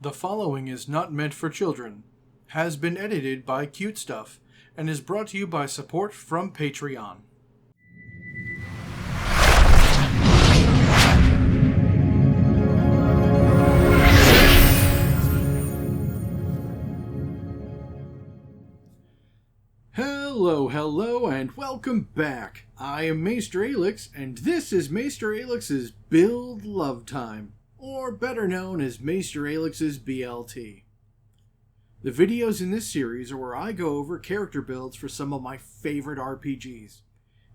The following is not meant for children, has been edited by cutestuff, and is brought to you by support from Patreon. Hello, and welcome back. I am MaesteRAelix, and this is MaesteRAelix's Build Love Time, or better known as MaesteRAelix's BLT. The videos in this series are where I go over character builds for some of my favorite RPGs.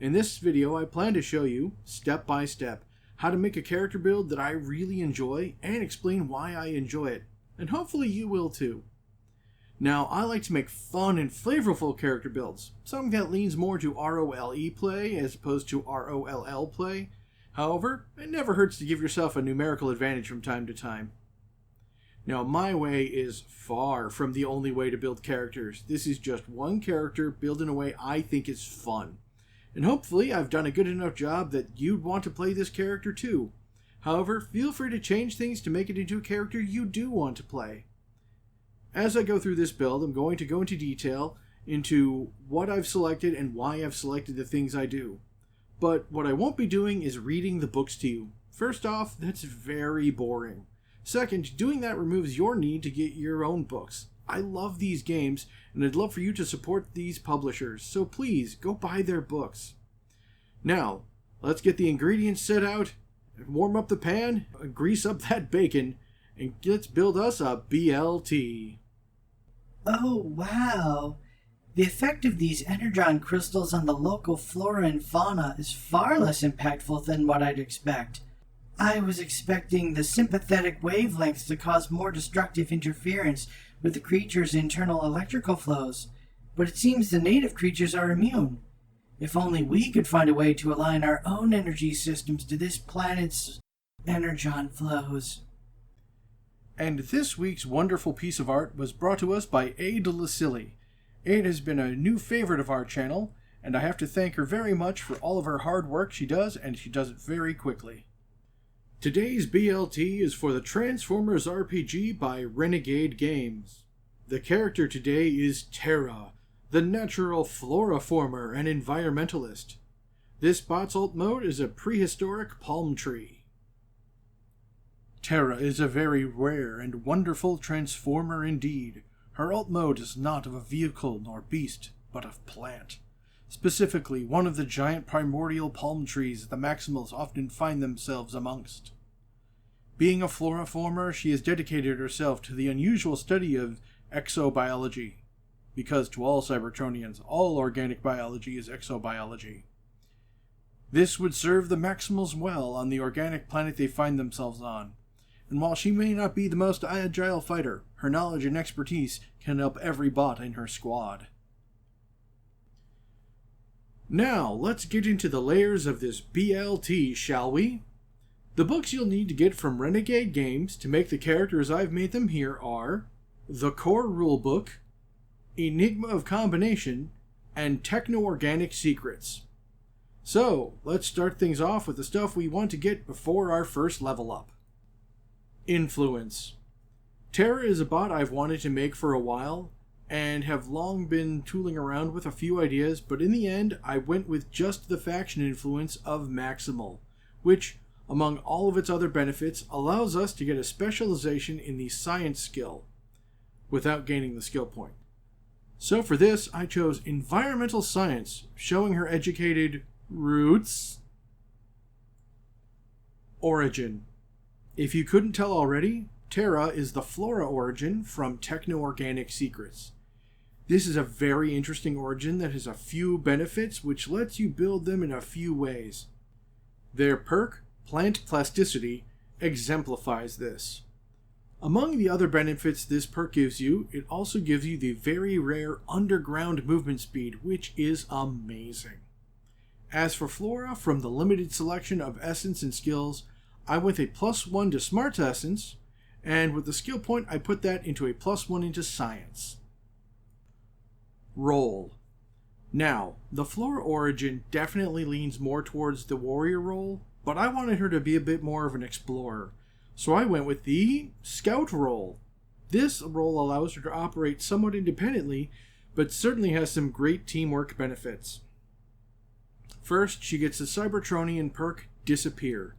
In this video, I plan to show you, step by step, how to make a character build that I really enjoy and explain why I enjoy it, and hopefully you will too. Now, I like to make fun and flavorful character builds, something that leans more to ROLE play as opposed to ROLL play. However, it never hurts to give yourself a numerical advantage from time to time. Now, my way is far from the only way to build characters. This is just one character built in a way I think is fun. And hopefully I've done a good enough job that you'd want to play this character too. However, feel free to change things to make it into a character you do want to play. As I go through this build, I'm going to go into detail into what I've selected and why I've selected the things I do. But what I won't be doing is reading the books to you. First off, that's very boring. Second, doing that removes your need to get your own books. I love these games, and I'd love for you to support these publishers, so please, go buy their books. Now, let's get the ingredients set out, warm up the pan, grease up that bacon, and let's build us a BLT. Oh, wow. The effect of these energon crystals on the local flora and fauna is far less impactful than what I'd expect. I was expecting the sympathetic wavelengths to cause more destructive interference with the creature's internal electrical flows, but it seems the native creatures are immune. If only we could find a way to align our own energy systems to this planet's energon flows. And this week's wonderful piece of art was brought to us by Aelix. Aid has been a new favorite of our channel, and I have to thank her very much for all of her hard work she does, and she does it very quickly. Today's BLT is for the Transformers RPG by Renegade Games. The character today is Terra, the natural floriformer and environmentalist. This bot's alt mode is a prehistoric palm tree. Terra is a very rare and wonderful transformer indeed. Her alt mode is not of a vehicle nor beast, but of plant. Specifically, one of the giant primordial palm trees the Maximals often find themselves amongst. Being a floriformer, she has dedicated herself to the unusual study of exobiology, because to all Cybertronians, all organic biology is exobiology. This would serve the Maximals well on the organic planet they find themselves on. And while she may not be the most agile fighter, her knowledge and expertise can help every bot in her squad. Now, let's get into the layers of this BLT, shall we? The books you'll need to get from Renegade Games to make the characters I've made them here are the Core Rulebook, Enigma of Combination, and Techno-Organic Secrets. So, let's start things off with the stuff we want to get before our first level up. Influence. Terra is a bot I've wanted to make for a while, and have long been tooling around with a few ideas, but in the end I went with just the faction influence of Maximal, which, among all of its other benefits, allows us to get a specialization in the science skill, without gaining the skill point. So for this, I chose Environmental Science, showing her educated roots. Origin. If you couldn't tell already, Terra is the Flora origin from Techno-Organic Secrets. This is a very interesting origin that has a few benefits which lets you build them in a few ways. Their perk, Plant Plasticity, exemplifies this. Among the other benefits this perk gives you, it also gives you the very rare underground movement speed, which is amazing. As for Flora, from the limited selection of essence and skills, I went a +1 to Smart Essence, and with the skill point I put that into a +1 into Science. Role. Now, the Flora origin definitely leans more towards the warrior role, but I wanted her to be a bit more of an explorer, so I went with the Scout role. This role allows her to operate somewhat independently, but certainly has some great teamwork benefits. First, she gets the Cybertronian perk, Disappear.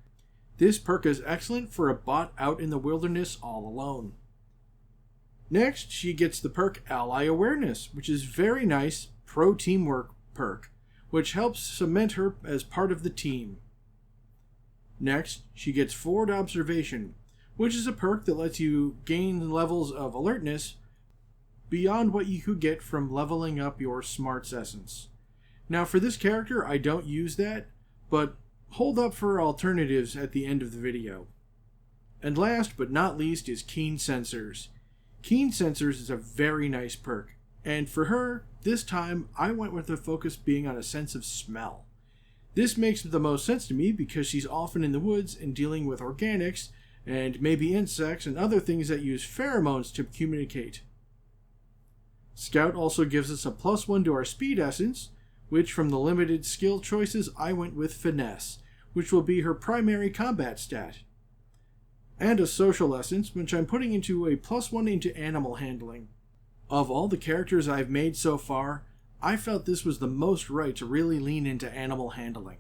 This perk is excellent for a bot out in the wilderness all alone. Next, she gets the perk Ally Awareness, which is very nice pro-teamwork perk, which helps cement her as part of the team. Next, she gets Forward Observation, which is a perk that lets you gain levels of alertness beyond what you could get from leveling up your Smarts Essence. Now for this character, I don't use that, but hold up for alternatives at the end of the video. And last but not least is Keen Sensors. Keen Sensors is a very nice perk, and for her, this time I went with the focus being on a sense of smell. This makes the most sense to me because she's often in the woods and dealing with organics and maybe insects and other things that use pheromones to communicate. Scout also gives us a +1 to our speed essence, which from the limited skill choices I went with Finesse, which will be her primary combat stat. And a social essence, which I'm putting into a +1 into animal handling. Of all the characters I've made so far, I felt this was the most right to really lean into animal handling.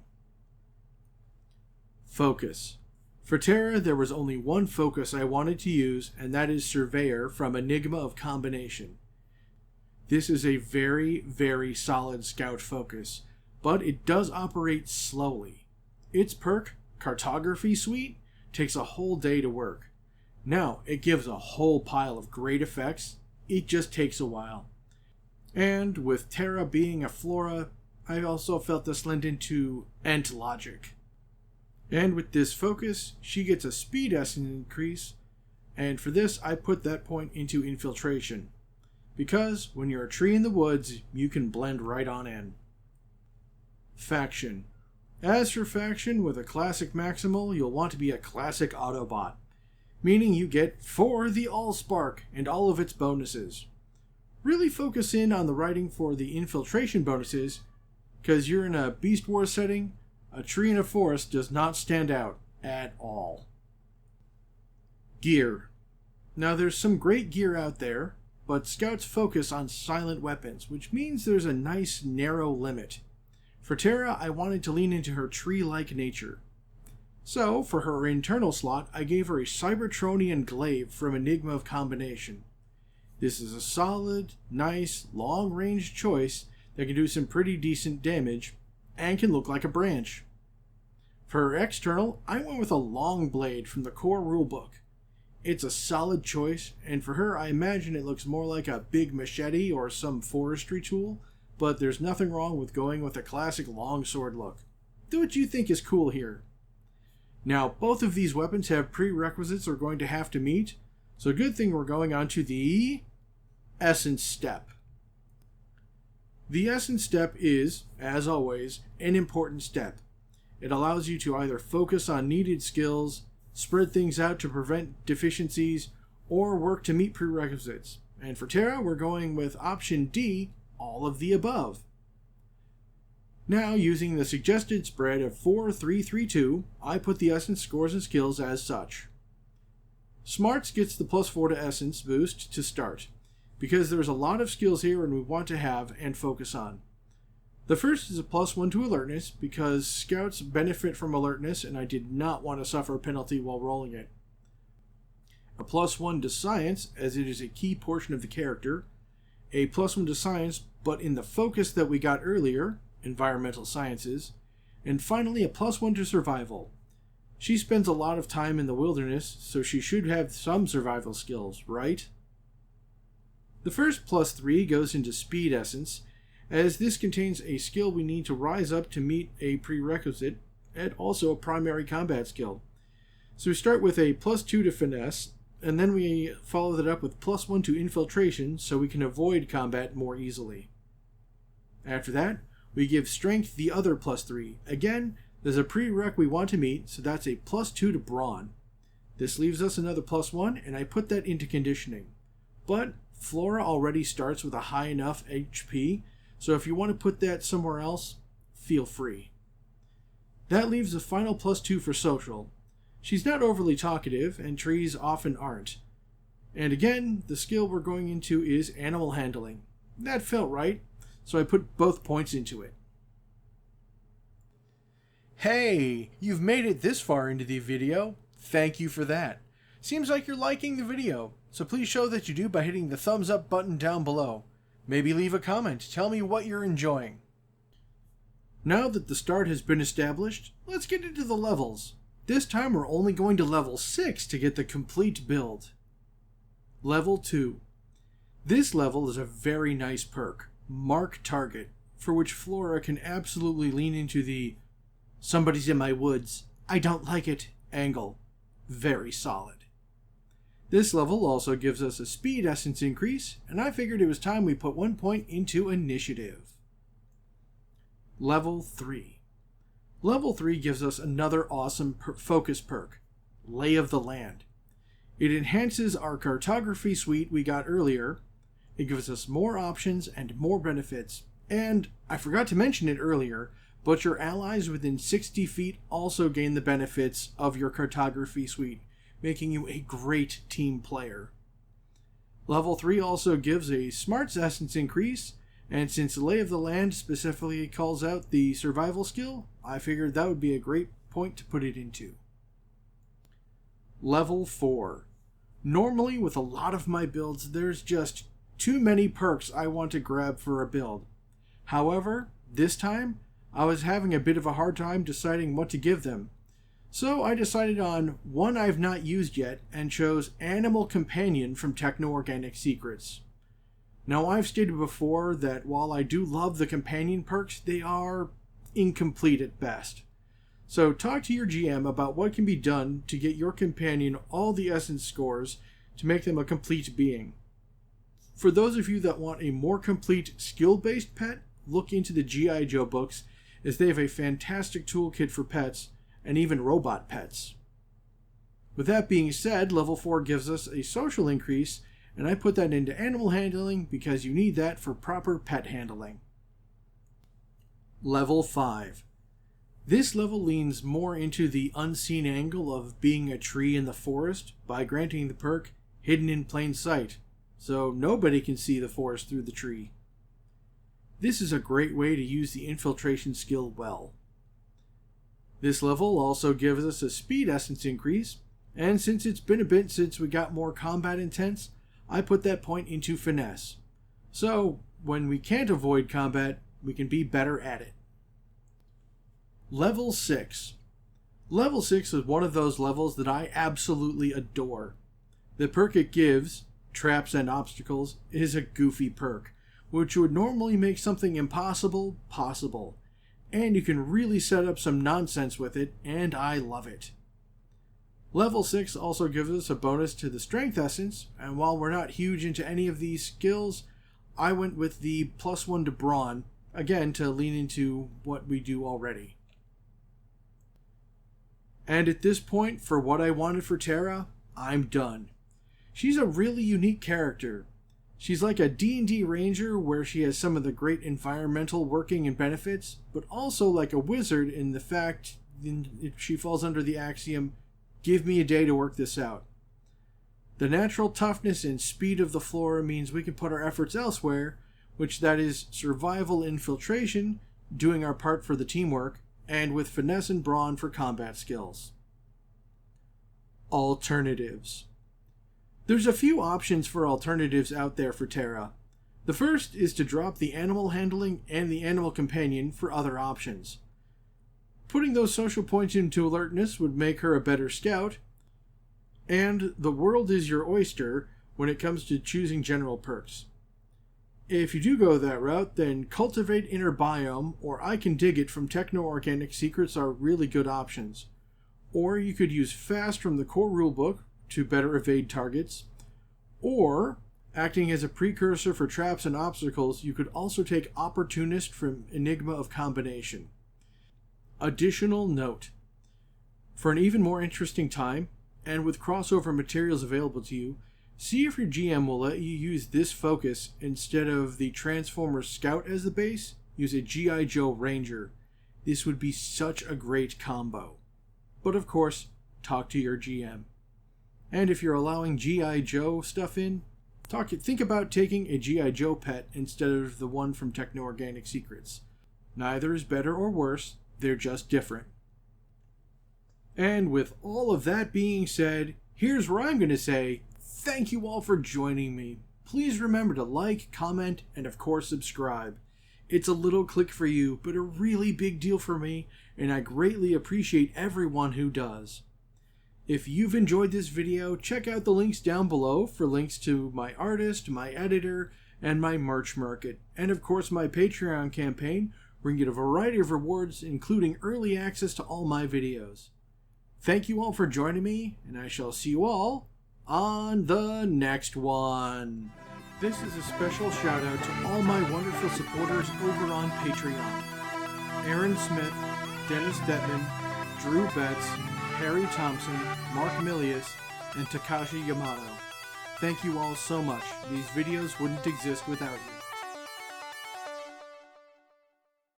Focus. For Terra, there was only one focus I wanted to use, and that is Surveyor from Enigma of Combination. This is a very, very solid scout focus, but it does operate slowly. Its perk, Cartography Suite, takes a whole day to work. Now, it gives a whole pile of great effects, it just takes a while. And with Terra being a Flora, I also felt this lent into Ent logic. And with this focus, she gets a speed essence increase, and for this I put that point into Infiltration. Because when you're a tree in the woods, you can blend right on in. Faction. As for Faction, with a classic maximal, you'll want to be a classic Autobot, meaning you get for the Allspark and all of its bonuses. Really focus in on the writing for the Infiltration bonuses, because you're in a Beast Wars setting, a tree in a forest does not stand out at all. Gear. Now there's some great gear out there, but scouts focus on silent weapons, which means there's a nice narrow limit. For Terra, I wanted to lean into her tree-like nature. So, for her internal slot, I gave her a Cybertronian Glaive from Enigma of Combination. This is a solid, nice, long-range choice that can do some pretty decent damage, and can look like a branch. For her external, I went with a long blade from the core rulebook. It's a solid choice, and for her I imagine it looks more like a big machete or some forestry tool, but there's nothing wrong with going with a classic longsword look. Do what you think is cool here. Now, both of these weapons have prerequisites we're going to have to meet, so good thing we're going on to the Essence Step. The Essence Step is, as always, an important step. It allows you to either focus on needed skills, spread things out to prevent deficiencies, or work to meet prerequisites. And for Terra, we're going with option D, all of the above. Now, using the suggested spread of 4-3-3-2, I put the Essence scores and skills as such. Smarts gets the +4 to Essence boost to start, because there's a lot of skills here and we want to have and focus on. The first is a +1 to Alertness, because scouts benefit from alertness and I did not want to suffer a penalty while rolling it. A +1 to Science, as it is a key portion of the character. A +1 to Science, but in the focus that we got earlier, Environmental Sciences. And finally a +1 to Survival. She spends a lot of time in the wilderness, so she should have some survival skills, right? The first +3 goes into Speed Essence, as this contains a skill we need to rise up to meet a prerequisite, and also a primary combat skill. So we start with a +2 to Finesse, and then we follow that up with +1 to Infiltration, so we can avoid combat more easily. After that, we give Strength the other +3. Again, there's a prereq we want to meet, so that's a +2 to Brawn. This leaves us another +1, and I put that into Conditioning. But Flora already starts with a high enough HP, so if you want to put that somewhere else, feel free. That leaves the final +2 for Social. She's not overly talkative, and trees often aren't. And again, the skill we're going into is animal handling. That felt right, so I put both points into it. Hey, you've made it this far into the video. Thank you for that. Seems like you're liking the video, so please show that you do by hitting the thumbs up button down below. Maybe leave a comment, tell me what you're enjoying. Now that the start has been established, let's get into the levels. This time we're only going to level 6 to get the complete build. Level 2. This level is a very nice perk, Mark Target, for which Flora can absolutely lean into the "somebody's in my woods, I don't like it" angle. Very solid. This level also gives us a speed essence increase, and I figured it was time we put 1 point into initiative. Level 3. Level 3 gives us another awesome focus perk, Lay of the Land. It enhances our cartography suite we got earlier. It gives us more options and more benefits. And I forgot to mention it earlier, but your allies within 60 feet also gain the benefits of your cartography suite, making you a great team player. Level 3 also gives a smarts essence increase, and since Lay of the Land specifically calls out the survival skill, I figured that would be a great point to put it into. Level 4. Normally with a lot of my builds, there's just too many perks I want to grab for a build. However, this time, I was having a bit of a hard time deciding what to give them. So I decided on one I've not used yet and chose Animal Companion from Techno-Organic Secrets. Now I've stated before that while I do love the companion perks, they are incomplete at best. So talk to your GM about what can be done to get your companion all the essence scores to make them a complete being. For those of you that want a more complete skill-based pet, look into the G.I. Joe books, as they have a fantastic toolkit for pets, and even robot pets. With that being said, level 4 gives us a social increase, and I put that into animal handling because you need that for proper pet handling. Level 5. This level leans more into the unseen angle of being a tree in the forest by granting the perk Hidden in Plain Sight, so nobody can see the forest through the tree. This is a great way to use the infiltration skill well. This level also gives us a speed essence increase, and since it's been a bit since we got more combat intense, I put that point into finesse. So, when we can't avoid combat, we can be better at it. Level 6. Level 6 is one of those levels that I absolutely adore. The perk it gives, Traps and Obstacles, is a goofy perk, which would normally make something impossible possible. And you can really set up some nonsense with it, and I love it. Level 6 also gives us a bonus to the Strength Essence, and while we're not huge into any of these skills, I went with the +1 to Brawn, again to lean into what we do already. And at this point, for what I wanted for Terra, I'm done. She's a really unique character. She's like a D&D ranger where she has some of the great environmental working and benefits, but also like a wizard in the fact she falls under the axiom, give me a day to work this out. The natural toughness and speed of the flora means we can put our efforts elsewhere, which that is survival infiltration, doing our part for the teamwork, and with finesse and brawn for combat skills. Alternatives. There's a few options for alternatives out there for Terra. The first is to drop the animal handling and the animal companion for other options. Putting those social points into alertness would make her a better scout, and the world is your oyster when it comes to choosing general perks. If you do go that route, then Cultivate Inner Biome or I Can Dig It from Techno-Organic Secrets are really good options. Or you could use Fast from the core rulebook to better evade targets. Or, acting as a precursor for Traps and Obstacles, you could also take Opportunist from Enigma of Combination. Additional note. For an even more interesting time, and with crossover materials available to you, see if your GM will let you use this focus instead of the Transformer Scout as the base, use a G.I. Joe Ranger. This would be such a great combo. But of course, talk to your GM. And if you're allowing G.I. Joe stuff in, think about taking a G.I. Joe pet instead of the one from Techno-Organic Secrets. Neither is better or worse, they're just different. And with all of that being said, here's where I'm going to say, thank you all for joining me. Please remember to like, comment, and of course subscribe. It's a little click for you, but a really big deal for me, and I greatly appreciate everyone who does. If you've enjoyed this video, check out the links down below for links to my artist, my editor, and my merch market, and of course my Patreon campaign, where you get a variety of rewards, including early access to all my videos. Thank you all for joining me, and I shall see you all on the next one. This is a special shout out to all my wonderful supporters over on Patreon. Aaron Smith, Dennis Detman, Drew Betts, Harry Thompson, Mark Milius, and Takashi Yamato. Thank you all so much. These videos wouldn't exist without you.